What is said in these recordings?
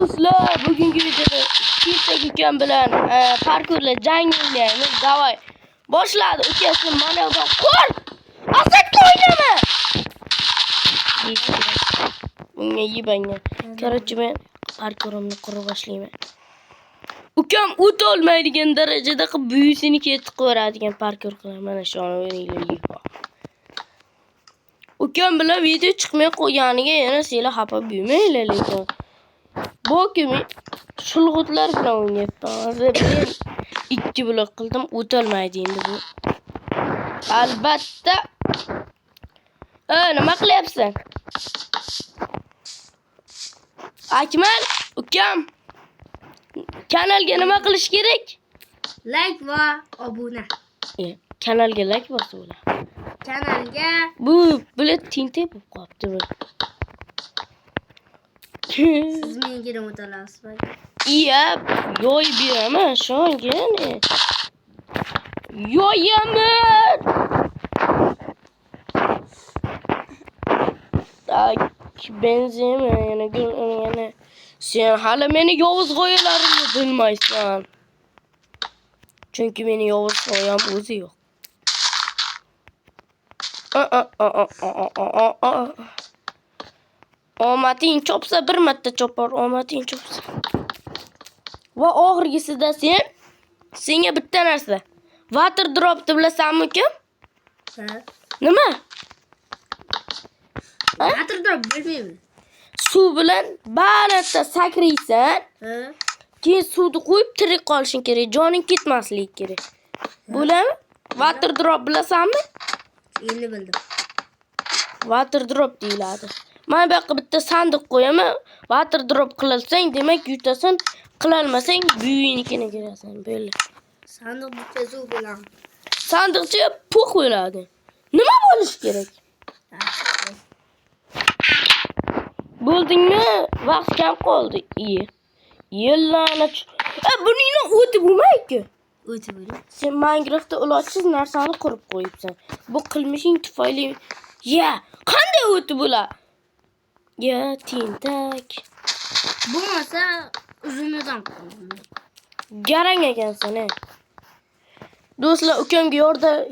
Do'stlar, bugungi videoda Tintak ukam bilan parkurla jang o'ynaymiz. Davay. Boshladi ukasi mana bu qo'l. Asadga o'ynama. Bunga yibanga. Короче, men parkurimni qura boshlayman. Ukam o't olmaydigan darajada qilib buyusini ketib qo'yadigan parkur qilaman. Mana shu o'yinlarga. Ukam bilan video chiqmay qo'yganiga yana sizlar xafa bo'lmanglar lekin. Bu kimi shulg'utlar bilan o'ynayapman. Hozir men 2 blok qildim, o'tolmaydi endi bu. Albatta. Nima qilyapsan? Akmal, ukam. Kanalga nima qilish kerak? Like va obuna. Kanalga like bosib bo'lar. Kanalga Bu bilet tintak bo'lib qolibdi bu. siz menga o'talasiz. Iya, yoy beraman, shongani. Yoyaman. Tak, benzin yana. Sen hali meni yovuz g'oyalarimni bilmaysan. Chunki meni yovuz g'oyam o'zi yo'q. Omating chopsa bir marta chopar, omating chopsa. Va oxirgisida senga bitta narsa. Water dropni bilasanmi ukam? Ha. Nima? Water drop bilmayman. Suv bilan balandda sakraysan. Ha. Keyin suvni qo'yib tirik qolishing kerak, joning ketmasligi kerak. Bo'ladimi? Water drop bilasanmi? Endi bildim. Water drop deyiladi. Men bu yoqqa bitta sandiq qo'yaman. Water drop qilalsang, demak yutasan, qilalmasang buyunikini kirasan, böyle. Sandiq bitkazu bilan. Sandiqcha pux bo'ladi. Nima bo'lish kerak? Bo'ldingmi? Vaqt kam qoldi. Iyi. Yellana. Buning o'ti bo'lmaydi. O'ti bo'lar. Sen Minecraftda ilojsiz narsani qurib qo'yibsan. Bu qilmishing tufayli qanday o'ti bo'lar? Tintak. Bo'lmasa uzunidan qoldim. Garang ekansan, Do'stlar, ukamga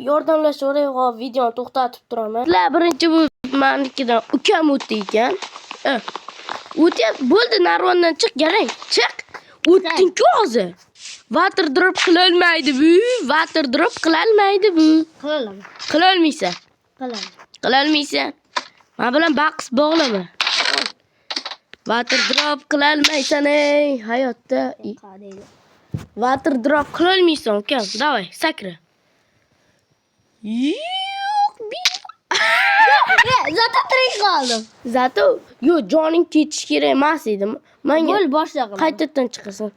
yordamlashaveray, videoni to'xtatib turaman. Sizlar birinchi bu menikidan ukam o'tdi ekan. O'tyapti, bo'ldi, narvondan chiq, garang. Chiq. O'tding-ku hozir. Water drop qilolmaydi bu. Water drop qilolmaydi bu. Qilaman. Qilolmaysan. Qilaman. Qilolmaysan. Men bilan baqs bog'lama. Water drop qilolmaysan, hayotda. Water drop qilolmaysan, ukam. Davay, sakra. Yo'q, Zato tirik qoldim. Zato joning ketish kerak emas edi. Menga Bo'l boshla qilaman. qaytadan chiqasan.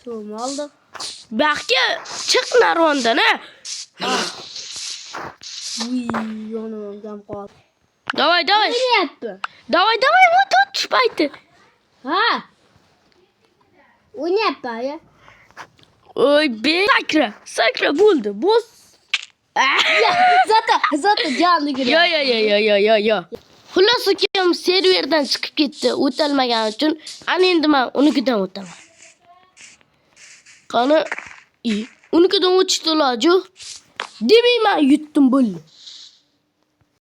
Suvni oldim. Baxtga chiq narvondan, Yonimdan qoldi. Davay. O'ynayapti. Davay, o't tushmaydi. Ha. O'ynayapti, aya. Oy, sakra bo'ldi. Bo'z. Zato jonni giriyor. Yo. Xullas ukam serverdan chiqib ketdi, o'talmagani uchun. Ana endi men unikidan o'taman. Qani, unikidan o'tishda iloji yo'q. Demayman, yutdim bo'ldi.